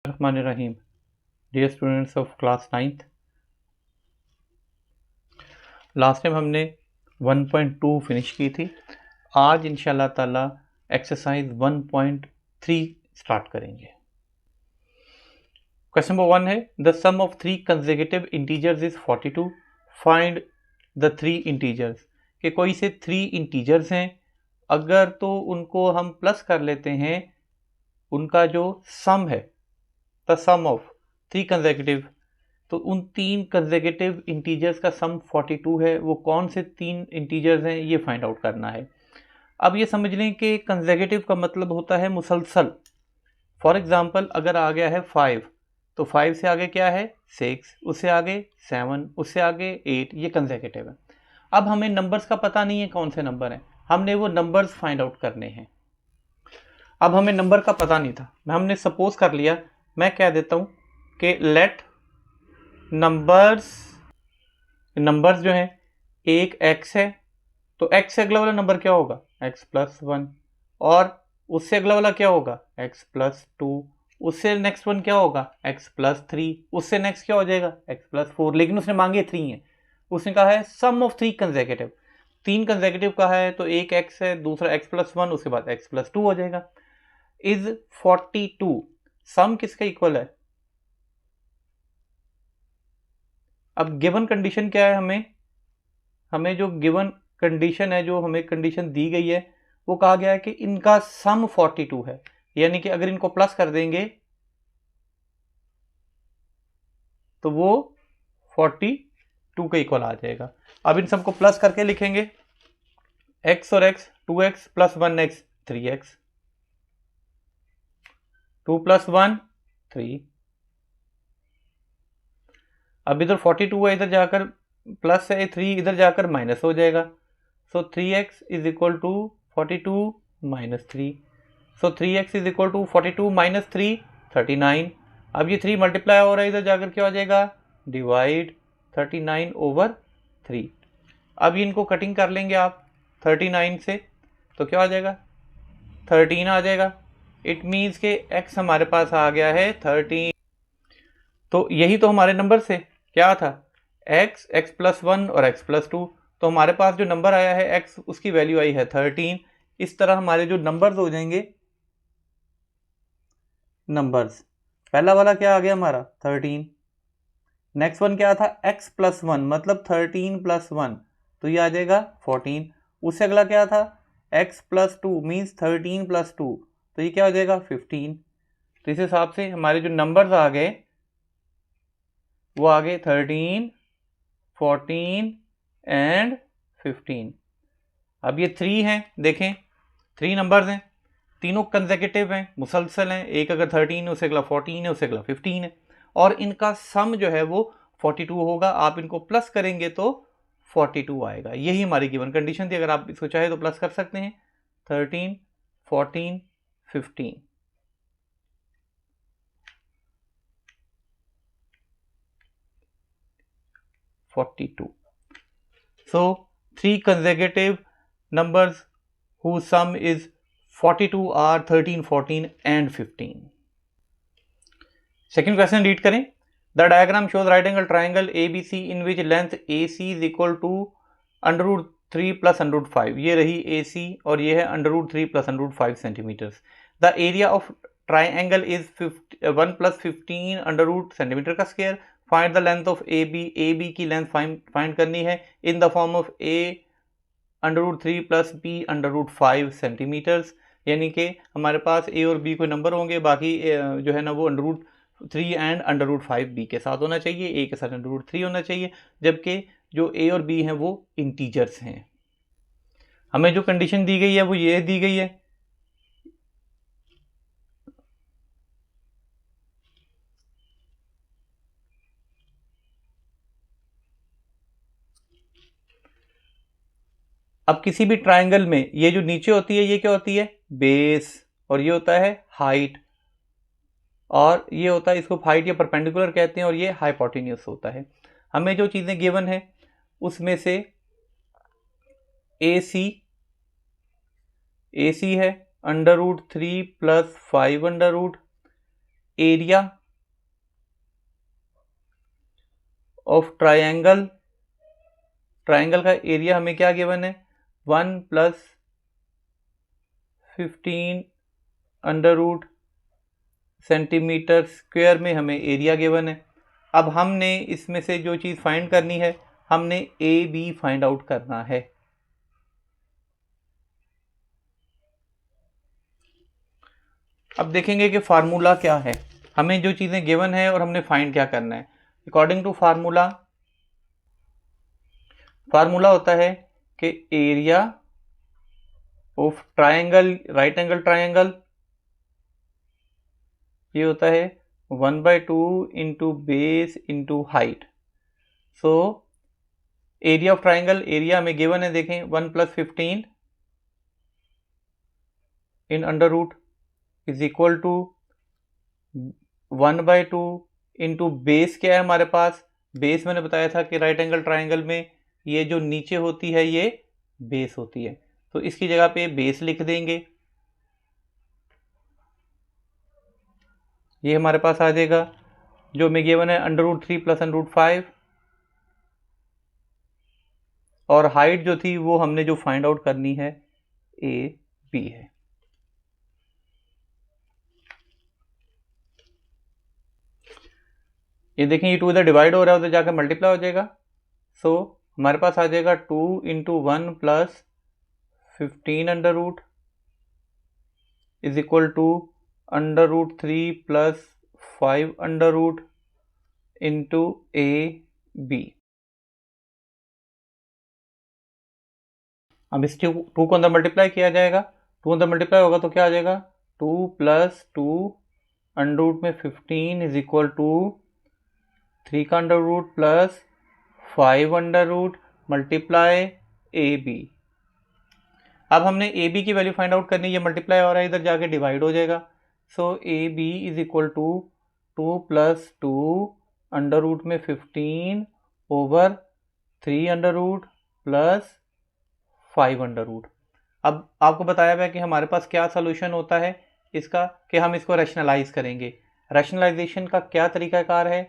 Rahim. Dear students of class 9th, last time हमने 1.2 finish की थी. आज इंशाल्लाह ताला एक्सरसाइज 1.3 स्टार्ट करेंगे. क्वेश्चन नंबर 1 है the sum of 3 consecutive integers is 42. Find the 3 integers. कि कोई से 3 इंटीजर्स हैं, अगर तो उनको हम प्लस कर लेते हैं, उनका जो सम है द सम ऑफ 3 कंसेक्यूटिव, तो उन 3 कंसेक्यूटिव इंटीजर्स का सम 42 है. वो कौन से 3 इंटीजर्स हैं ये फाइंड आउट करना है. अब ये समझ लें कि कंसेक्यूटिव का मतलब होता है मुसलसल. फॉर एग्जांपल अगर आ गया है 5, तो 5 से आगे क्या है 6, उससे आगे 7, उससे आगे 8, ये कंसेक्यूटिव है. अब हमें नंबर्स का पता नहीं है कौन से नंबर हैं, हमने वो नंबर्स फाइंड आउट करने हैं. अब हमें नंबर का पता नहीं था, हमने सपोज कर लिया, मैं कह देता हूँ कि लेट नंबर्स जो हैं, एक x है, तो x से अगला वाला नंबर क्या होगा x+1, और उससे अगला वाला क्या होगा x+2, उससे नेक्स्ट वन क्या होगा x+3, उससे नेक्स्ट क्या हो जाएगा x+4. लेकिन उसने मांगे 3 है, उसने कहा है सम ऑफ 3 कंसेक्यूटिव. 3 कंसेक्यूटिव कहा है तो एक x है, दूसरा x+1, उसके बाद x+2 हो जाएगा. इज 42 सम किसका इक्वल है. अब गिवन कंडीशन क्या है, हमें जो गिवन कंडीशन है, जो हमें कंडीशन दी गई है, वो कहा गया है कि इनका सम 42 है. यानी कि अगर इनको प्लस कर देंगे तो वो 42 के इक्वल आ जाएगा. अब इन सबको प्लस करके लिखेंगे, x और x 2x plus 1x 3x, 2 + 1 3. अब इधर 42 है, इधर जाकर प्लस है, 3 इधर जाकर माइनस हो जाएगा. So 3x is equal to 42 minus 3. So 3x is equal to 42 minus 3 39. अब ये 3 मल्टीप्लाई हो रहा है, इधर जाकर क्या हो जाएगा डिवाइड 39/3. अब इनको कटिंग कर लेंगे आप 39 से, तो क्या आ जाएगा 13 आ जाएगा. इट मीन्स के x हमारे पास आ गया है 13. तो यही तो हमारे नंबर से क्या था x, x+1 और x+2. तो हमारे पास जो नंबर आया है x, उसकी वैल्यू आई है 13. इस तरह हमारे जो नंबर्स हो जाएंगे, नंबर्स पहला वाला क्या आ गया हमारा 13, नेक्स्ट वन क्या था x+1 मतलब 13 + 1, तो ये आ जाएगा 14. उससे अगला क्या था x+2 मीन्स 13 + 2, तो ये क्या हो जाएगा 15. तो इस हिसाब से हमारे जो नंबर्स आ गए वो आ गए 13, 14 एंड 15. अब ये 3 हैं, देखें 3 नंबर्स हैं, तीनों कंसेक्यूटिव हैं, मुसलसल हैं. एक अगर 13 है, उससे अगला 14 है, उससे अगला 15 है, और इनका सम जो है वो 42 होगा. आप इनको प्लस करेंगे तो 42 आएगा. यही हमारी गिवन कंडीशन थी. अगर आप इसको चाहे तो प्लस कर सकते हैं 13, 14, 15. So 3 consecutive numbers whose sum is 42 are 13, 14 and 15. Second question read करें. The diagram shows right angle triangle ABC in which length AC is equal to √3 + √5. ये रही AC और ये है √3 + √5 centimetres. The area of triangle is 1 + 15 √cm का square. Find the length of AB की length find करनी है in the form of A √3 + B √5 centimetres. यानी कि हमारे पास A और B कोई नंबर होंगे, बाकी जो है ना वो √3 एंड √5 B के साथ होना चाहिए, A के साथ √3 होना चाहिए, जबकि जो A और B हैं वो इंटीजर्स हैं. हमें जो कंडीशन दी गई है वो ये दी गई है. अब किसी भी ट्राइंगल में ये जो नीचे होती है ये क्या होती है बेस, और ये होता है हाइट, और ये होता है, इसको हाइट या परपेंडिकुलर कहते हैं, और ये हाइपोटेन्यूस होता है. हमें जो चीज़ें गिवन है उसमें से AC है √3 + 5 √, एरिया ऑफ ट्राइंगल, ट्राइंगल का एरिया हमें क्या गिवन है, 1 + 15 अंडर रूट सेंटीमीटर स्क्वायर में हमें एरिया गिवन है। अब हमने इसमें से जो चीज़ फाइंड करनी है, हमने ए बी फाइंड आउट करना है। अब देखेंगे कि फार्मूला क्या है, हमें जो चीज़ें गिवन है और हमने फाइंड क्या करना है। अकॉर्डिंग टू फार्मूला, फार्मूला होता है कि area of triangle, right angle triangle, ये होता है 1/2 into base into height. So area of triangle, area हमें गिवन है, देखें 1 + 15 in under root is equal to 1/2 into base क्या है हमारे पास, बेस मैंने बताया था कि राइट एंगल ट्राइंगल में ये जो नीचे होती है ये बेस होती है, तो इसकी जगह पे बेस लिख देंगे। ये हमारे पास आ जाएगा, जो हमें गिवन है √3 + √5, और हाइट जो थी वो हमने जो फाइंड आउट करनी है ए बी है। ये देखें, ये 2 इधर डिवाइड हो रहा है, उधर जाकर मल्टीप्लाई हो जाएगा। सो हमारे पास आ जाएगा 2 × 1 + 15 under root is equal to √3 + 5 under root into A B. अब इस 2 को अंदर मल्टीप्लाई किया जाएगा, 2 अंदर मल्टीप्लाई होगा तो क्या आ जाएगा, 2 + 2 अंडर रूट में 15 इज इक्वल टू 3 का under root plus 5 under root multiply A B. अब हमने ए बी की वैल्यू फाइंड आउट करनी है, ये मल्टीप्लाई हो रहा है, इधर जाके डिवाइड हो जाएगा। So A B is equal to 2 + 2 under root में 15 over 3 under root plus 5 under root. अब आपको बताया गया कि हमारे पास क्या सोल्यूशन होता है इसका, कि हम इसको रैशनलाइज करेंगे। रैशनलाइजेशन का क्या तरीकाकार है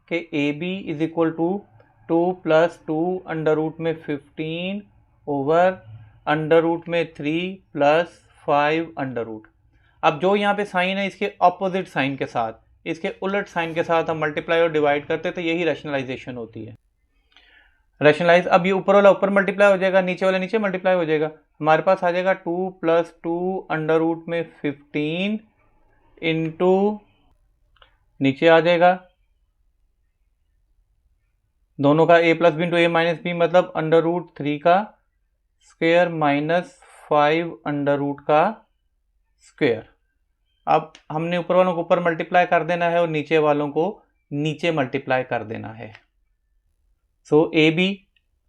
कि A B is equal to 2 + 2 under root में 15 ओवर अंडर रूट में 3 + 5 अंडर रूट। अब जो यहाँ पे साइन है इसके ऑपोजिट साइन के साथ, इसके उलट साइन के साथ हम मल्टीप्लाई और डिवाइड करते, तो यही रैशनलाइजेशन होती है। रैशनलाइज, अब ये ऊपर वाला ऊपर मल्टीप्लाई हो जाएगा, नीचे वाला नीचे मल्टीप्लाई हो जाएगा, हमारे पास आ जाएगा 2 + 2 अंडर रूट में 15 इंटू नीचे आ जाएगा दोनों का a + b into a - b, मतलब अंडर रूट 3 का स्क्वायर माइनस 5 अंडर रूट का स्क्वायर। अब हमने ऊपर वालों को ऊपर मल्टीप्लाई कर देना है और नीचे वालों को नीचे मल्टीप्लाई कर देना है। सो ए बी,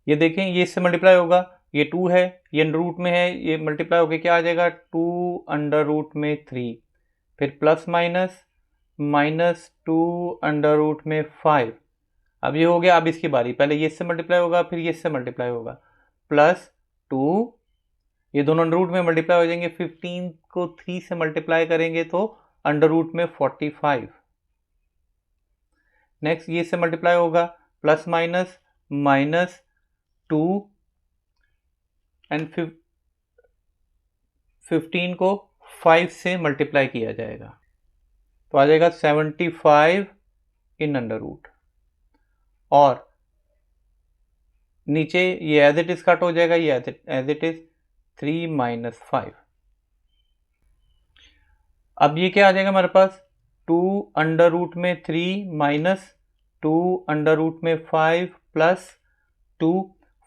ये देखें, ये इससे मल्टीप्लाई होगा, ये 2 है, ये अंडर रूट में है, ये मल्टीप्लाई होकर क्या आ जाएगा 2 अंडर रूट में 3, फिर प्लस माइनस -2 अंडर रूट में 5। अब ये हो गया, अब इसकी बारी, पहले ये इससे मल्टीप्लाई होगा फिर ये इससे मल्टीप्लाई होगा, +2, ये दोनों अंडर रूट में मल्टीप्लाई हो जाएंगे, 15 को 3 से मल्टीप्लाई करेंगे तो अंडर रूट में 45। नेक्स्ट ये इससे मल्टीप्लाई होगा, प्लस माइनस -2 एंड 15 को 5 से मल्टीप्लाई किया जाएगा तो आ जाएगा 75 इन अंडर रूट, और नीचे ये एज इट इज कट हो जाएगा, ये एज इट इज 3 - 5। अब ये क्या आ जाएगा हमारे पास, 2 अंडर रूट में 3 - 2 अंडर रूट में 5 प्लस 2।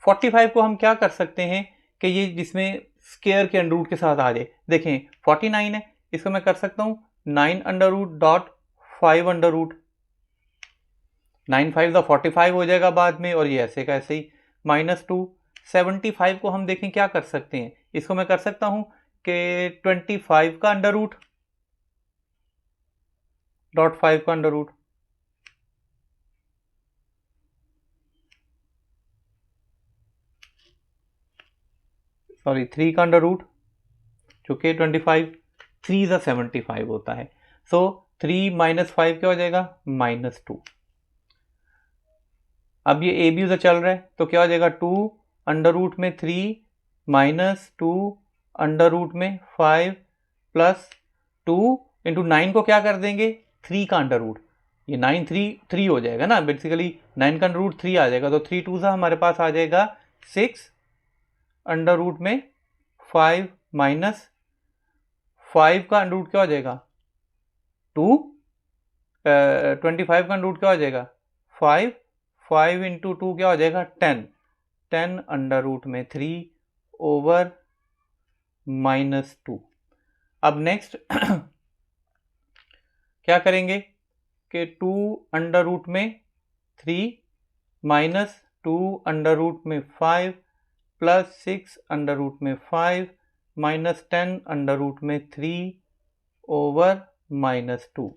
45 को हम क्या कर सकते हैं कि ये जिसमें स्क्वायर के अंडर रूट के साथ आ जाए, देखें 49 है, इसको मैं कर सकता हूँ 9 under root dot 5 under root, 9 5 = 45 हो जाएगा बाद में, और ये ऐसे का ऐसे ही -2। 75 को हम देखें क्या कर सकते हैं, इसको मैं कर सकता हूं कि 25 का अंडर रूट डॉट 5 का अंडर रूट, सॉरी 3 का अंडर रूट, चूंकि 25 3 = 75 होता है। सो 3 - 5 क्या हो जाएगा, -2। अब ये ए बी उधर चल रहा है तो क्या हो जाएगा 2 अंडर रूट में 3 माइनस 2 अंडर रूट में 5 प्लस 2 इंटू 9 को क्या कर देंगे 3 का अंडर रूट, ये 9 3 हो जाएगा ना, बेसिकली 9 का अंडर रूट 3 आ जाएगा, तो 3 2 सा हमारे पास आ जाएगा 6 अंडर रूट में 5 माइनस 5 का अंडर रूट क्या हो जाएगा 2, 25 का अंडर रूट क्या हो जाएगा 5, 5 इंटू 2 क्या हो जाएगा 10, 10 अंडर रूट में 3 ओवर माइनस 2। अब नेक्स्ट क्या करेंगे कि 2 अंडर रूट में 3 माइनस 2 अंडर रूट में 5 प्लस 6 अंडर रूट में 5 माइनस 10 अंडर रूट में 3 ओवर माइनस 2।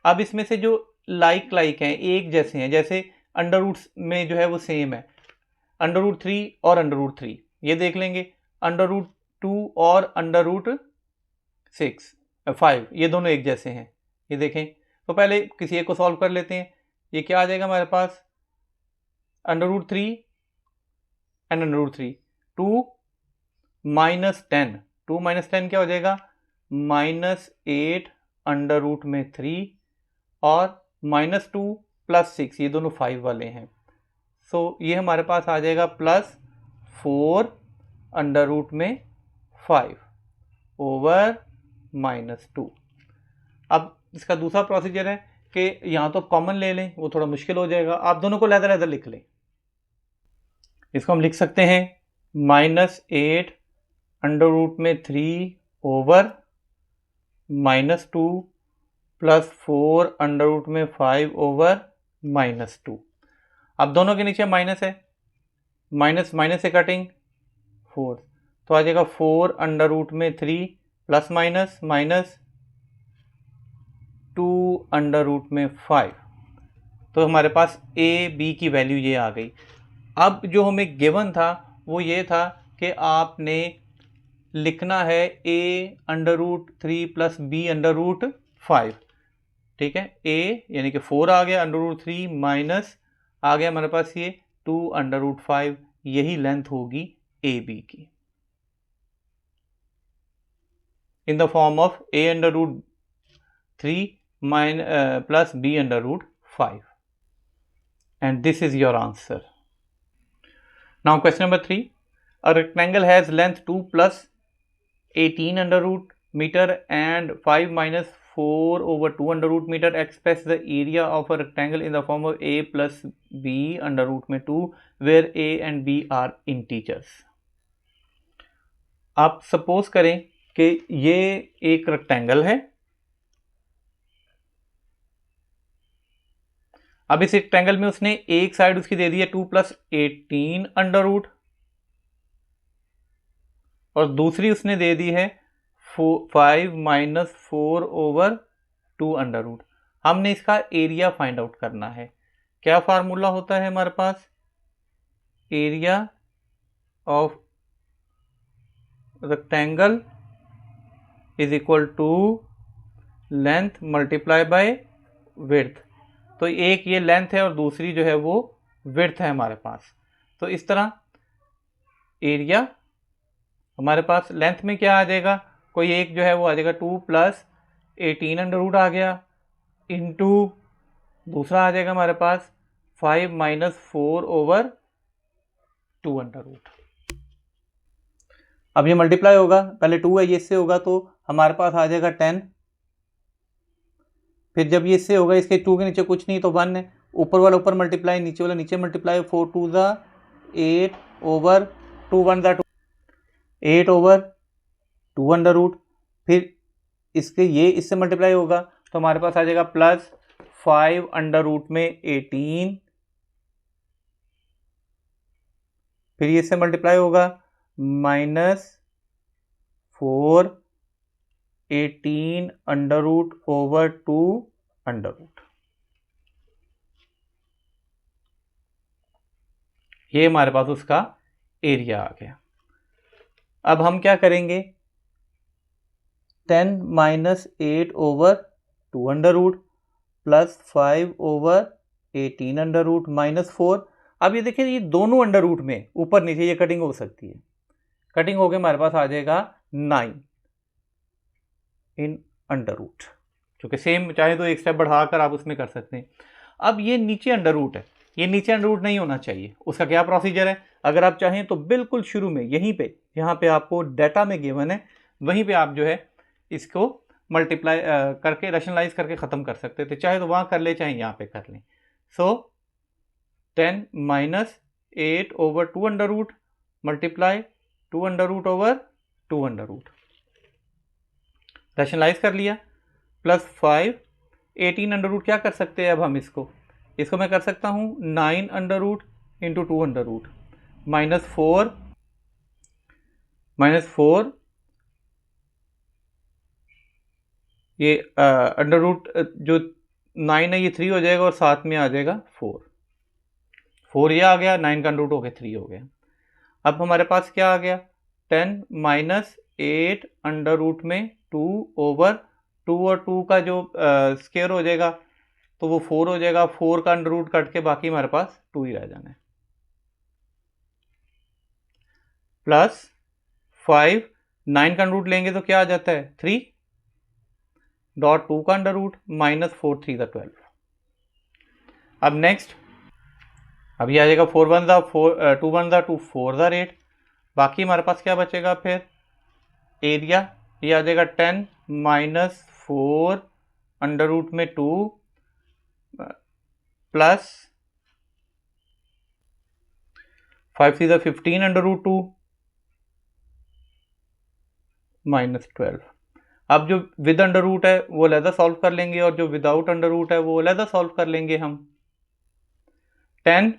अब इसमें से जो लाइक हैं, एक जैसे हैं, जैसे अंडर रूट्स में जो है वो सेम है, अंडर रूट 3 और अंडर रूट 3 ये देख लेंगे, अंडर रूट 2 और अंडर रूट 5 ये दोनों एक जैसे हैं, ये देखें। तो पहले किसी एक को सॉल्व कर लेते हैं। ये क्या आ जाएगा हमारे पास under root 3 and under root 3, 2 minus 10, 2 minus 10 क्या हो जाएगा माइनस 8 अंडर रूट में 3 और माइनस 2 प्लस 6 ये दोनों 5 वाले हैं, सो ये हमारे पास आ जाएगा प्लस 4 अंडर रूट में 5 ओवर माइनस 2। अब इसका दूसरा प्रोसीजर है कि यहाँ तो कॉमन ले लें, वो थोड़ा मुश्किल हो जाएगा, आप दोनों को लहदा लिख लें। इसको हम लिख सकते हैं माइनस 8 अंडर रूट में 3 over minus 2 plus 4 under root में 5 ओवर माइनस 2। अब दोनों के नीचे माइनस है, माइनस माइनस से कटिंग 4, तो आ जाएगा 4 अंडर रूट में 3 plus minus minus 2 under root में 5, तो हमारे पास ए बी की वैल्यू ये आ गई। अब जो हमें गिवन था वो ये था कि आपने लिखना है A under root 3 plus B under root 5, ठीक है। ए यानी कि 4 आ गया, अंडर रूट 3 माइनस आ गया हमारे पास ये 2 अंडर रूट 5, यही लेंथ होगी ए बी की, in the form of A under root 3 plus b under root 5, and this is your answer. Now question number 3, a rectangle has length 2 plus 18 under root meter and 5 minus 4 over 2 under root meter. Express the area of a rectangle in the form of a plus b under root में 2 where a and b are integers. आप suppose करें कि ये एक rectangle है, अब इस rectangle में उसने एक साइड उसकी दे दी है 2 प्लस 18 अंडर रूट और दूसरी उसने दे दी है 5 माइनस 4 ओवर 2 अंडर रूट। हमने इसका एरिया फाइंड आउट करना है। क्या फार्मूला होता है हमारे पास, area of rectangle is equal to length multiply by width. तो एक ये लेंथ है और दूसरी जो है वो विड्थ है हमारे पास, तो इस तरह एरिया हमारे पास लेंथ में क्या आ जाएगा, कोई एक जो है वो आ जाएगा 2 प्लस 18 अंडर रूट आ गया इंटू दूसरा आ जाएगा हमारे पास 5 माइनस 4 ओवर 2 अंडर रूट। अब ये मल्टीप्लाई होगा, पहले 2 है ये इससे होगा तो हमारे पास आ जाएगा 10, फिर जब ये इससे होगा इसके 2 के नीचे कुछ नहीं तो 1 है, ऊपर वाला ऊपर मल्टीप्लाई नीचे वाला नीचे मल्टीप्लाई, 4 2 ज़ा 8 ओवर 2 1 ज़ा 2 8 ओवर 2 अंडर रूट, फिर इसके ये इससे मल्टीप्लाई होगा तो हमारे पास आ जाएगा प्लस 5 अंडर रूट में 18, फिर ये इससे मल्टीप्लाई होगा minus 4 18 under root over 2 under root. ये हमारे पास उसका एरिया आ गया। अब हम क्या करेंगे, 10 minus 8 over 2 under root plus 5 over 18 under root minus 4, अब ये देखिए ये दोनों अंडर रूट में ऊपर नीचे ये कटिंग हो सकती है, कटिंग होके हमारे पास आ जाएगा 9 इन अंडर रूट, क्योंकि सेम चाहे तो एक स्टेप बढ़ाकर आप उसमें कर सकते हैं। अब ये नीचे अंडर रूट है, ये नीचे अंडर रूट नहीं होना चाहिए। उसका क्या प्रोसीजर है, अगर आप चाहें तो बिल्कुल शुरू में यहीं पे, यहाँ पे आपको डाटा में गिवन है, वहीं पे आप जो है इसको मल्टीप्लाई करके रैशनलाइज करके ख़त्म कर सकते थे, चाहे तो वहाँ कर ले चाहे यहाँ पे कर लें। So 10 minus 8 over 2 under root multiply 2 under root over 2 under root, rationalise कर लिया, प्लस 5 18 अंडर रूट। क्या कर सकते हैं अब हम इसको मैं कर सकता हूँ 9 under root into 2 under root minus 4 ये अंडर रूट जो 9 है ये 3 हो जाएगा और साथ में आ जाएगा 4 ये आ गया, 9 का अंडर रूट हो गया 3 हो गया। अब हमारे पास क्या आ गया 10 माइनस 8 अंडर रूट में 2 ओवर 2 और 2 का जो स्क्वायर हो जाएगा तो वो 4 हो जाएगा, 4 का अंडर रूट कट के बाकी हमारे पास 2 ही रह जाना है, प्लस 5 9 का अंडर रूट लेंगे तो क्या आ जाता है 3 डॉट 2 का अंडर रूट माइनस 4 3 का 12। अब नेक्स्ट अब ये आ जाएगा 4 1 दा 4 2 1 दा 2 4 दा 8, बाकी हमारे पास क्या बचेगा फिर एरिया, ये आ जाएगा 10 माइनस 4 अंडर रूट में 2 प्लस 5 3 15 अंडर रूट 2 माइनस 12। अब जो विद अंडर रूट है वो अलहदा सॉल्व कर लेंगे और जो विदाउट अंडर रूट है वो अलहदा सॉल्व कर लेंगे हम। 10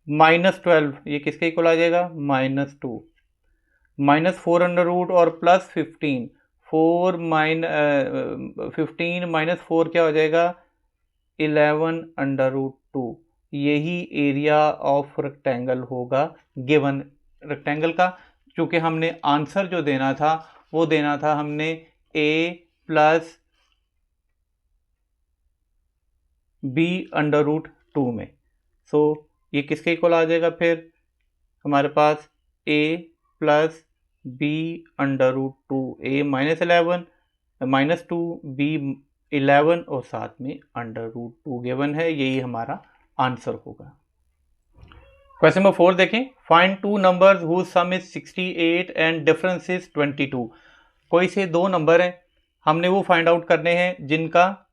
माइनस 12 ये किसके इक्वल आ जाएगा माइनस 2, माइनस 4 अंडर रूट और प्लस 15 15 माइनस 4 क्या हो जाएगा 11 अंडर रूट 2। यही एरिया ऑफ रेक्टेंगल होगा गिवन रेक्टेंगल का, क्योंकि हमने आंसर जो देना था वो देना था हमने a plus B under root 2 में। सो ये किसके इक्वल आ जाएगा फिर हमारे पास a plus B under root 2, a minus 11 minus 2 b 11 और साथ में अंडर रूट 2 गिवन है, यही हमारा आंसर होगा। क्वेश्चन नंबर 4 देखें, find two numbers whose sum is 68 and difference is 22। कोई से दो नंबर हैं, हमने वो फाइंड आउट करने हैं जिनका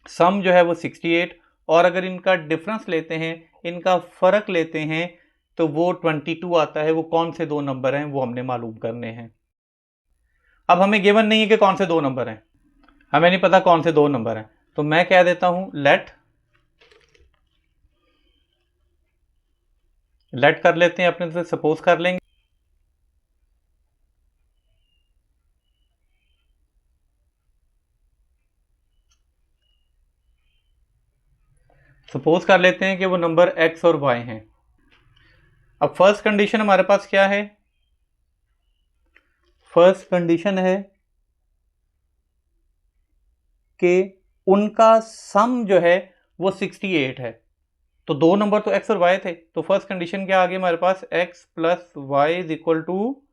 सम जो है वो 68 और अगर इनका डिफरेंस लेते हैं, इनका फ़र्क लेते हैं तो वो 22 आता है। वो कौन से दो नंबर हैं वो हमने मालूम करने हैं। अब हमें गिवन नहीं है कि कौन से दो नंबर हैं, हमें नहीं पता कौन से दो नंबर हैं, तो मैं कह देता हूं लेट कर लेते हैं, अपने से सपोज कर लेंगे। सपोज कर लेते हैं कि वो नंबर x और y हैं। अब फर्स्ट कंडीशन हमारे पास क्या है, फर्स्ट कंडीशन है कि उनका सम जो है वो 68 है। तो दो नंबर तो x और y थे, तो फर्स्ट कंडीशन क्या आ गई हमारे पास x plus y is equal to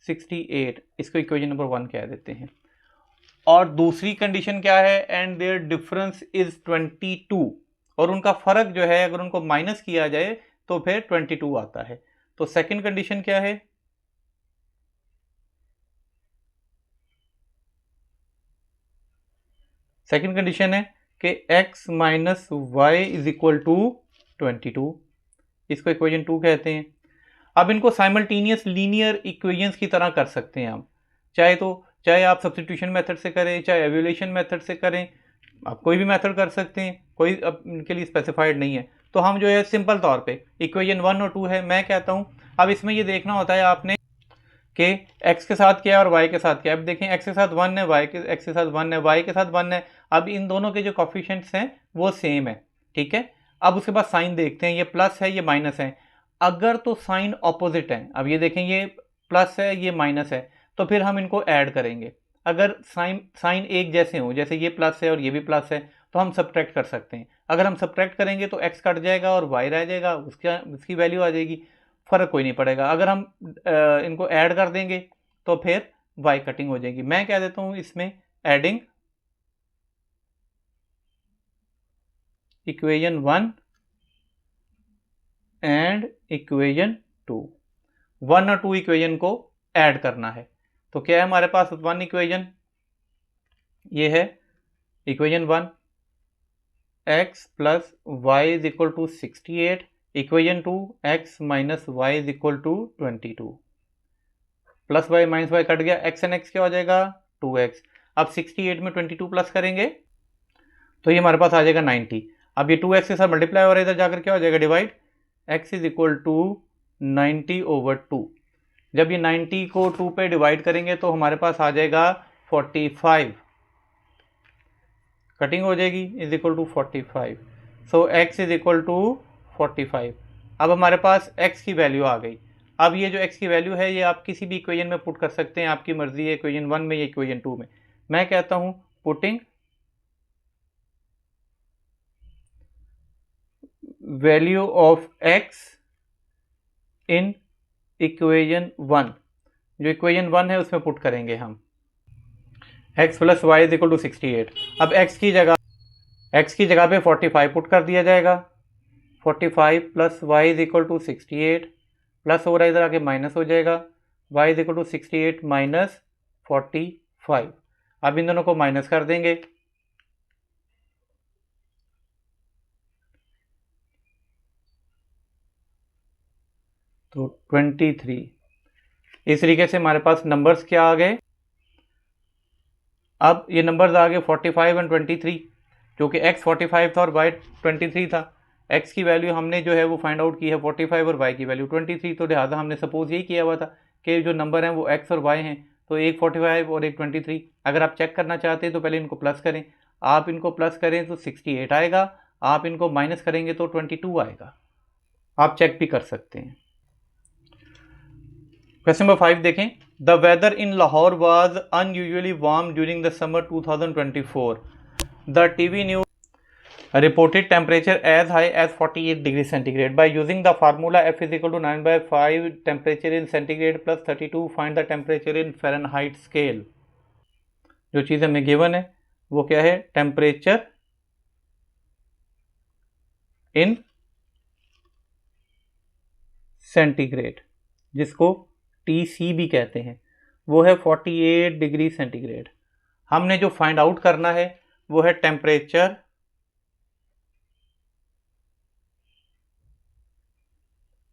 68, इसको इक्वेशन नंबर 1 कह देते हैं। और दूसरी कंडीशन क्या है, एंड देयर डिफरेंस इज 22, और उनका फर्क जो है अगर उनको माइनस किया जाए तो फिर 22 आता है। तो सेकंड कंडीशन क्या है, सेकंड कंडीशन है कि x minus y is equal to 22, इसको इक्वेशन 2 कहते हैं। अब इनको साइमल्टेनियस लीनियर इक्वेशंस की तरह कर सकते हैं हम, चाहे आप सब्स्टिट्यूशन मेथड से करें, चाहे एवल्यूएशन मेथड से करें, आप कोई भी मेथड कर सकते हैं, कोई इनके लिए स्पेसिफाइड नहीं है। तो हम जो है सिंपल तौर पे इक्वेशन 1 और 2 है, मैं कहता हूं अब इसमें ये देखना होता है आपने कि x के साथ क्या है और y के साथ क्या है। अब देखें x के साथ 1 है, x के साथ 1 है, y के साथ 1 है। अब इन दोनों के जो कोफिशिएंट्स हैं वो सेम है, ठीक है। अब उसके बाद साइन देखते हैं, ये प्लस है ये माइनस है। अगर तो साइन ऑपोजिट है, अब ये देखें ये प्लस है ये माइनस है, तो फिर हम इनको ऐड करेंगे। अगर साइन एक जैसे हो, जैसे ये प्लस है और ये भी प्लस है, तो हम सब्ट्रैक्ट कर सकते हैं। अगर हम सब्ट्रैक्ट करेंगे तो x कट जाएगा और y रह जाएगा, उसकी वैल्यू आ जाएगी, फ़र्क कोई नहीं पड़ेगा। अगर हम इनको ऐड कर देंगे तो फिर y कटिंग हो जाएगी। मैं कह देता हूँ इसमें एडिंग इक्वेशन 1 एंड इक्वेशन 2, 1 और 2 इक्वेशन को ऐड करना है। तो क्या है हमारे पास 1 इक्वेशन, ये है equation 1, x plus y is equal to 68, equation 2 x minus y is equal to 22, plus y minus y cut गया, x एंड x क्या हो जाएगा 2x। अब 68 में 22 प्लस करेंगे तो ये हमारे पास आ जाएगा 90। अब ये 2x के साथ मल्टीप्लाई हो रहा है, इधर जाकर क्या हो जाएगा divide, x is equal to 90 over 2। जब ये 90 को 2 पे डिवाइड करेंगे तो हमारे पास आ जाएगा 45, कटिंग हो जाएगी, is equal to 45। So x is equal to 45। अब हमारे पास x की वैल्यू आ गई। अब ये जो x की वैल्यू है ये आप किसी भी इक्वेशन में पुट कर सकते हैं, आपकी मर्जी है, इक्वेशन 1 में या इक्वेशन 2 में। मैं कहता हूं putting value of x in equation 1, जो इक्वेशन 1 है उसमें पुट करेंगे हम, x plus y is equal to 68। अब x की जगह पे 45 पुट कर दिया जाएगा, 45 plus y is equal to 68, plus हो रहा है इधर आके माइनस हो जाएगा, y is equal to 68 minus 45। अब इन दोनों को माइनस कर देंगे, तो 23। इस तरीके से हमारे पास नंबर्स क्या आ गए, अब ये नंबर्स आ गए 45 एंड 23, जो कि x 45 था और y 23 था। x की वैल्यू हमने जो है वो फाइंड आउट की है 45 और y की वैल्यू 23, तो लिहाजा हमने सपोज यही किया हुआ था कि जो नंबर हैं वो x और y हैं, तो एक 45 और एक 23। अगर आप चेक करना चाहते हैं तो पहले इनको प्लस करें, आप इनको प्लस करें तो 68 आएगा, आप इनको माइनस करेंगे तो 22 आएगा। आप चेक भी कर सकते हैं। क्वेश्चन नंबर 5 देखें, the weather in Lahore was unusually warm during the summer 2024। The TV news reported temperature as high as 48 degrees centigrade. By using the formula F is equal to 9/5 temperature in centigrade plus 32, find the temperature in Fahrenheit scale. जो चीज़ हमें given है वो क्या है, temperature in centigrade, जिसको TC भी कहते हैं, वो है 48 डिग्री सेंटीग्रेड। हमने जो फाइंड आउट करना है वो है टेम्परेचर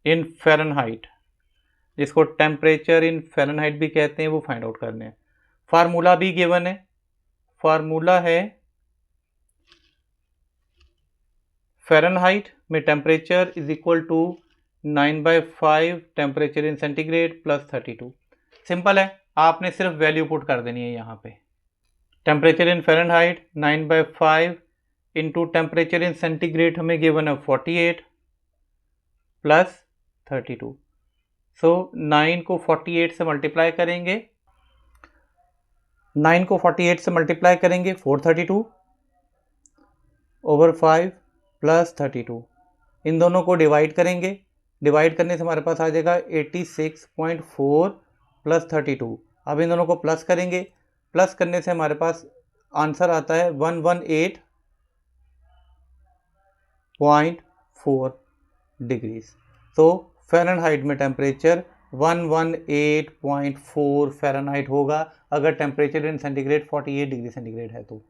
इन फ़ारेनहाइट, जिसको टेम्परेचर इन फ़ारेनहाइट भी कहते हैं, वो फाइंड आउट करने हैं। फार्मूला भी गिवन है, फार्मूला है फ़ारेनहाइट में temperature is equal to 9/5 temperature in centigrade plus 32। Simple है, आपने सिर्फ वैल्यू पुट कर देनी है यहाँ पे। Temperature in Fahrenheit 9/5 into temperature in centigrade हमें गिवन है 48 प्लस 32। सो 9 को 48 से मल्टीप्लाई करेंगे, 9 को 48 से मल्टीप्लाई करेंगे 432 ओवर 5 प्लस 32। इन दोनों को डिवाइड करेंगे, डिवाइड करने से हमारे पास आ जाएगा 86.4 प्लस 32। अब इन दोनों को प्लस करेंगे, प्लस करने से हमारे पास आंसर आता है 118.4 डिग्रीज। तो फ़ारेनहाइट में टेम्परेचर 118.4 फ़ारेनहाइट होगा अगर temperature in centigrade 48 degree centigrade है तो।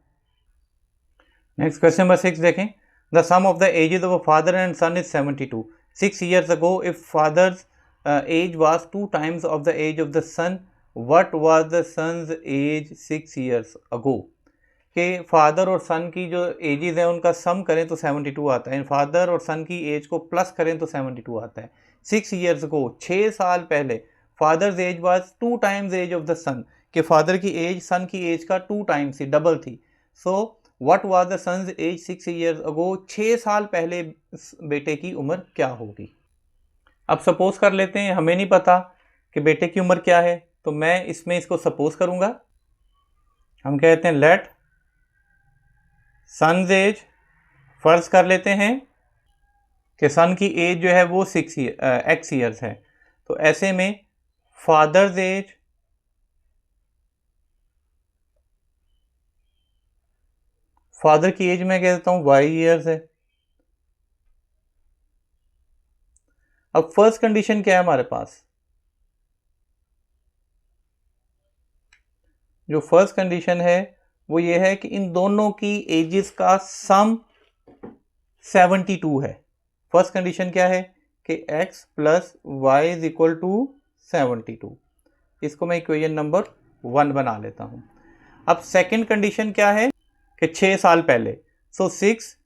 नेक्स्ट क्वेश्चन नंबर 6 देखें, the sum of the ages of a father and son is 72। 6 years ago if father's age was 2 times of the age of the son, what was the son's age 6 years ago। कि father और सन की जो edges हैं उनका सम करें तो 72 आता है, फादर और सन की एज को प्लस करें तो 72 आता है। 6 years ago 6 साल पहले father's age was 2 times age of the son, कि फादर की एज सन की एज का 2 times थी, डबल थी। So what was the son's age 6 years ago, 6 साल पहले बेटे की उम्र क्या होगी। अब सपोज कर लेते हैं, हमें नहीं पता कि बेटे की उम्र क्या है, तो मैं इसमें इसको सपोज करूंगा। हम कहते हैं लेट सन्स एज फर्ज कर लेते हैं कि सन की एज जो है वो एक्स ईयर्स है, तो ऐसे में फादर्स एज फादर की एज मैं कह देता हूं वाई ईयर्स है। अब फर्स्ट कंडीशन क्या है हमारे पास, जो फर्स्ट कंडीशन है वो ये है कि इन दोनों की एजेस का सम 72 है। फर्स्ट कंडीशन क्या है कि x plus y is equal to 72। इसको मैं इक्वेशन नंबर 1 बना लेता हूं। अब सेकंड कंडीशन क्या है कि 6 साल पहले, सो 6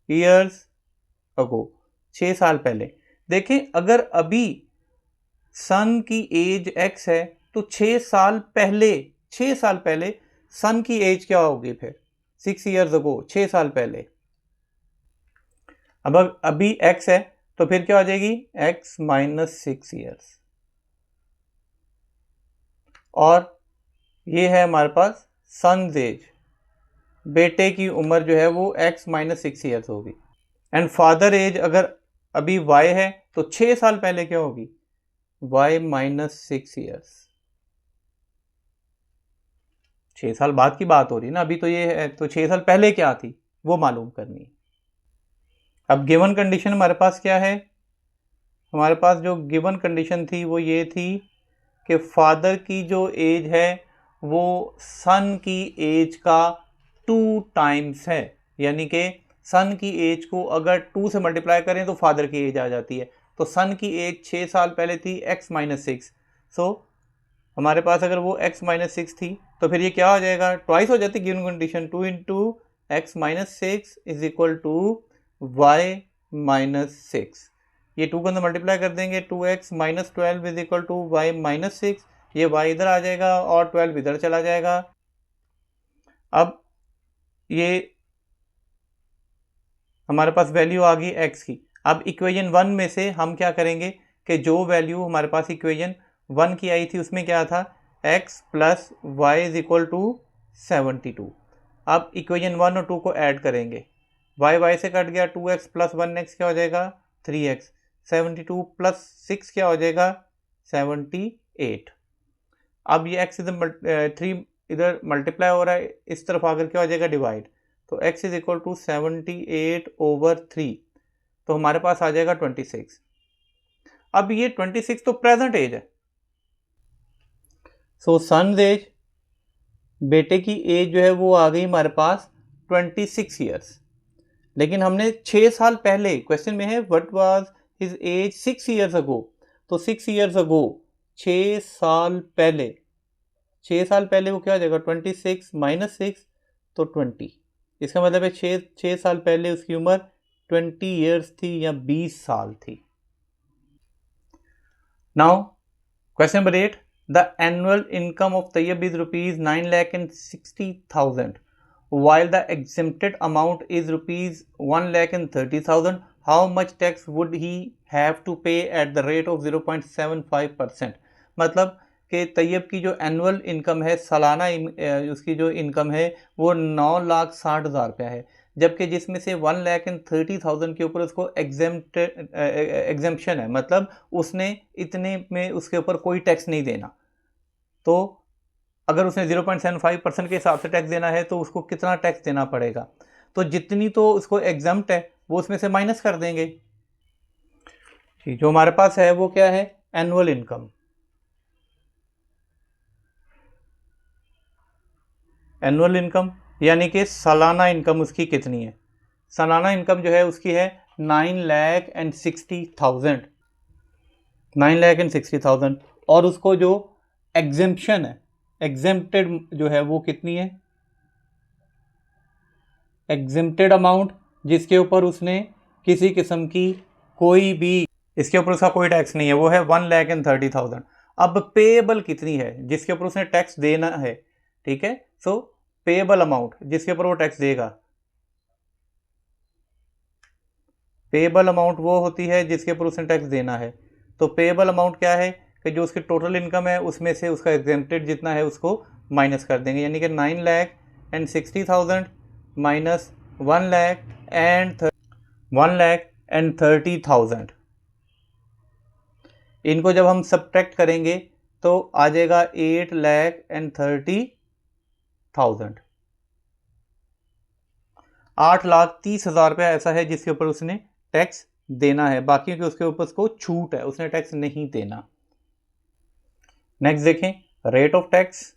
ईयर्स अगो, 6 साल पहले। देखें अगर अभी सन की एज x है तो 6 साल पहले सन की एज क्या होगी फिर, 6 ईयर्स अगो, 6 साल पहले। अब अभी x है तो फिर क्या हो जाएगी, x माइनस 6 ईयर्स, और ये है हमारे पास सन्स एज, बेटे की उम्र जो है वो x माइनस 6 ईयर्स होगी। एंड फादर एज अगर अभी y है तो 6 साल पहले क्या होगी, y माइनस 6 ईयर्स। 6 साल बाद की बात हो रही है ना, अभी तो ये है, तो 6 साल पहले क्या थी वो मालूम करनी है। अब गिवन कंडीशन हमारे पास क्या है, हमारे पास जो गिवन कंडीशन थी वो ये थी कि फादर की जो एज है वो सन की एज का 2 टाइम्स है, यानी कि सन की एज को अगर 2 से मल्टीप्लाई करें तो फादर की एज आ जाती है। तो सन की एज 6 साल पहले थी x माइनस 6, सो हमारे पास अगर वो x माइनस 6 थी तो फिर ये क्या हो जाएगा, ट्वाइस हो जाती given condition, 2 into x minus 6 is equal to y minus 6। ये 2 को अंदर मल्टीप्लाई कर देंगे, 2x minus 12 is equal to y minus 6, ये y इधर आ जाएगा और 12 इधर चला जाएगा। अब ये हमारे पास वैल्यू आ गई x की। अब इक्वेशन 1 में से हम क्या करेंगे कि जो वैल्यू हमारे पास इक्वेशन 1 की आई थी उसमें क्या था, x plus y is equal to 72। अब इक्वेशन 1 और 2 को ऐड करेंगे, y से कट गया, 2x प्लस 1x क्या हो जाएगा 3x, 72 प्लस 6 क्या हो जाएगा 78। अब ये x इधर 3 इधर मल्टीप्लाई हो रहा है, इस तरफ आकर क्या हो जाएगा डिवाइड, तो x is equal to 78 over 3, तो हमारे पास आ जाएगा 26। अब ये 26 तो प्रेजेंट एज है, सो सन्स एज, बेटे की एज जो है वो आ गई हमारे पास 26 ईयर्स। लेकिन हमने 6 साल पहले, क्वेश्चन में है what was his age 6 years ago, तो 6 ईयर्स अगो 6 साल पहले, 6 साल पहले वो क्या हो जाएगा 26 माइनस 6 तो 20। इसका मतलब है 6 साल पहले उसकी उम्र 20 ईयर्स थी या 20 साल थी। Now question number 8, the annual income of Tayyab is rupees 9,60,000 while the exempted amount is rupees 1,30,000, how much tax would he have to pay at the rate of 0.75%। मतलब कि तैयब की जो एनुअल इनकम है, सालाना उसकी जो इनकम है वो 9,60,000 रुपया है, जबकि जिसमें से 1,30,000 के ऊपर उसको एग्जेम्पशन है, मतलब उसने इतने में उसके ऊपर कोई टैक्स नहीं देना। तो अगर उसने 0.75% के हिसाब से टैक्स देना है तो उसको कितना टैक्स देना पड़ेगा, तो जितनी तो उसको एग्जम्प्ट है वो उसमें से माइनस कर देंगे। जो हमारे पास है वो क्या है, एनुअल इनकम। एनुअल इनकम यानी कि सालाना इनकम उसकी कितनी है, सालाना इनकम जो है उसकी है 9,60,000, 9,60,000, और उसको जो एग्जेम्पशन है, एग्जेम्प्टेड जो है वो कितनी है, एग्जेम्प्टेड अमाउंट जिसके ऊपर उसने किसी किस्म की कोई भी, इसके ऊपर उसका कोई टैक्स नहीं है, वो है 1,30,000। अब पेएबल कितनी है जिसके ऊपर उसने टैक्स देना है, ठीक है, सो पेएबल अमाउंट जिसके ऊपर वो टैक्स देगा, पेएबल अमाउंट वो होती है जिसके ऊपर उसने टैक्स देना है। तो पेएबल अमाउंट क्या है कि जो उसकी टोटल इनकम है उसमें से उसका एग्जेम्प्टेड जितना है उसको माइनस कर देंगे, यानी कि 9,60,000 माइनस 1,30,000। इनको जब हम सब्ट्रैक्ट करेंगे तो आ जाएगा 8,30,000। 8,30,000 रुपया ऐसा है जिसके ऊपर उसने टैक्स देना है, बाकी के उसके ऊपर उसको छूट है, उसने टैक्स नहीं देना। नेक्स्ट देखें, रेट ऑफ टैक्स।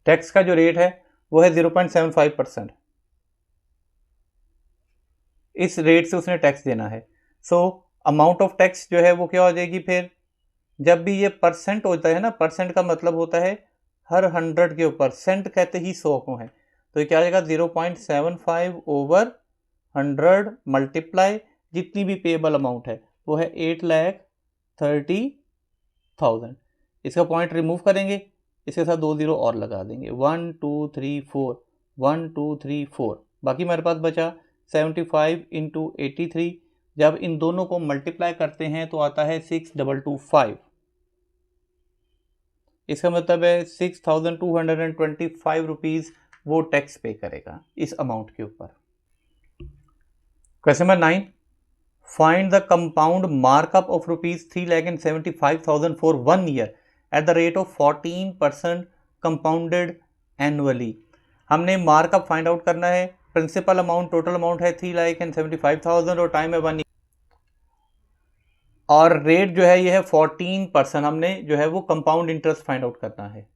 टैक्स का जो रेट है वो है 0.75%। इस रेट से उसने टैक्स देना है। सो अमाउंट ऑफ टैक्स जो है वो क्या हो जाएगी फिर, जब भी ये परसेंट होता है ना, परसेंट का मतलब होता है हर 100 के ऊपर, सेंट कहते ही 100 को है, तो ये क्या आ जाएगा 0.75 ओवर 100 मल्टीप्लाई जितनी भी पेएबल अमाउंट है वो है 8,30,000। इसका पॉइंट रिमूव करेंगे, इसके साथ 2 0 और लगा देंगे, 1 2 3 4, 1 2 3 4, बाकी हमारे पास बचा 75 इंटू 83। जब इन दोनों को मल्टीप्लाई करते हैं तो आता है 6225। इसका मतलब है 6,225 रुपीज़ वो टैक्स पे करेगा इस अमाउंट के ऊपर। Question number 9, find the compound markup of rupees 3,75,000 for 1 year at the rate of 14% compounded annually. हमने मार्कअप फाइंड आउट करना है। प्रिंसिपल अमाउंट, टोटल अमाउंट है 3,75,000 और टाइम है 1 ईयर, और रेट जो है ये है 14%। हमने जो है वो कंपाउंड इंटरेस्ट फाइंड आउट करना है।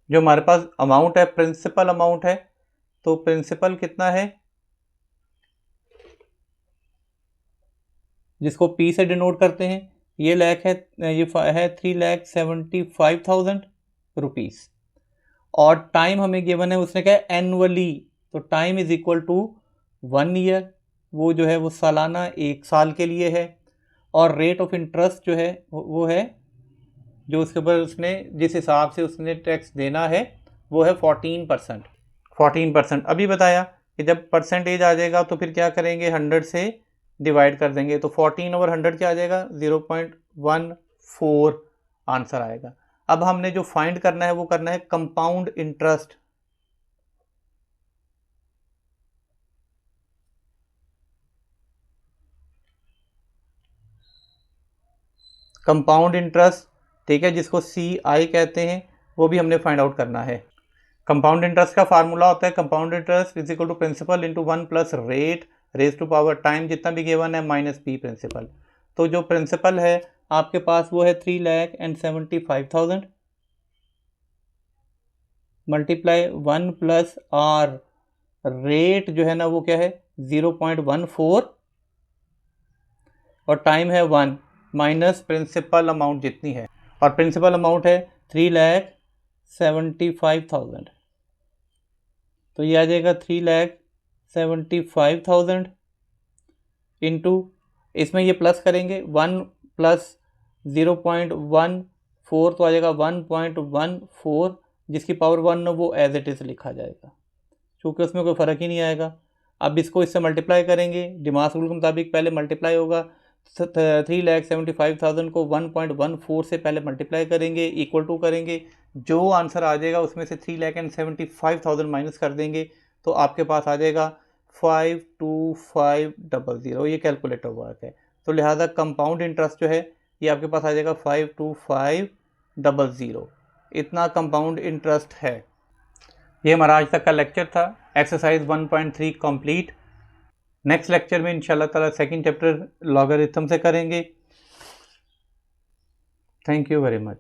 जो हमारे पास अमाउंट है प्रिंसिपल अमाउंट है, तो प्रिंसिपल कितना है जिसको P से डिनोट करते हैं, ये लाख है, ये है 3,75,000 रुपीज़, और टाइम हमें गिवन है उसने क्या है एनुअली, तो time is equal to 1 year, वो जो है वो सालाना 1 साल के लिए है, और रेट ऑफ इंटरेस्ट जो है वो है जो उसके ऊपर उसने जिस हिसाब से उसने टैक्स देना है वो है 14%। 14% अभी बताया कि जब परसेंटेज आ जाएगा तो फिर क्या करेंगे, 100 से डिवाइड कर देंगे, तो 14 ओवर 100 क्या आ जाएगा 0.14 आंसर आएगा। अब हमने जो फाइंड करना है वो करना है कंपाउंड इंटरेस्ट। कंपाउंड इंटरेस्ट, ठीक है, जिसको CI कहते हैं, वो भी हमने फाइंड आउट करना है। कंपाउंड इंटरेस्ट का फार्मूला होता है compound interest is equal to principal into 1 plus rate raise to power time जितना भी गिवन है माइनस P प्रिंसिपल। तो जो प्रिंसिपल है आपके पास वो है 3,75,000 मल्टीप्लाई 1 प्लस R, रेट जो है ना वो क्या है 0.14 और टाइम है 1 माइनस प्रिंसिपल अमाउंट जितनी है, और प्रिंसिपल अमाउंट है 3,75,000, तो ये आ जाएगा 3,75,000 इंटू, इसमें ये प्लस करेंगे 1 प्लस 0.14 तो आ जाएगा 1.14, जिसकी पावर 1 वो एज इट इज़ लिखा जाएगा क्योंकि उसमें कोई फ़र्क ही नहीं आएगा। अब इसको इससे मल्टीप्लाई करेंगे, डिमास रूल के मुताबिक पहले मल्टीप्लाई होगा, 3,75,000 को 1.14 से पहले मल्टीप्लाई करेंगे, इक्वल टू करेंगे, जो आंसर आ जाएगा उसमें से 3,75,000 माइनस कर देंगे तो आपके पास आ जाएगा 52500। ये कैलकुलेटर वर्क है, तो लिहाजा कंपाउंड इंटरेस्ट जो है ये आपके पास आ जाएगा 52500। इतना कंपाउंड इंटरेस्ट है। ये हमारा आज तक का लेक्चर था, एक्सरसाइज 1.3 कंप्लीट। नेक्स्ट लेक्चर में इंशाल्लाह ताला सेकंड चैप्टर लॉगरिथम से करेंगे। Thank you very much.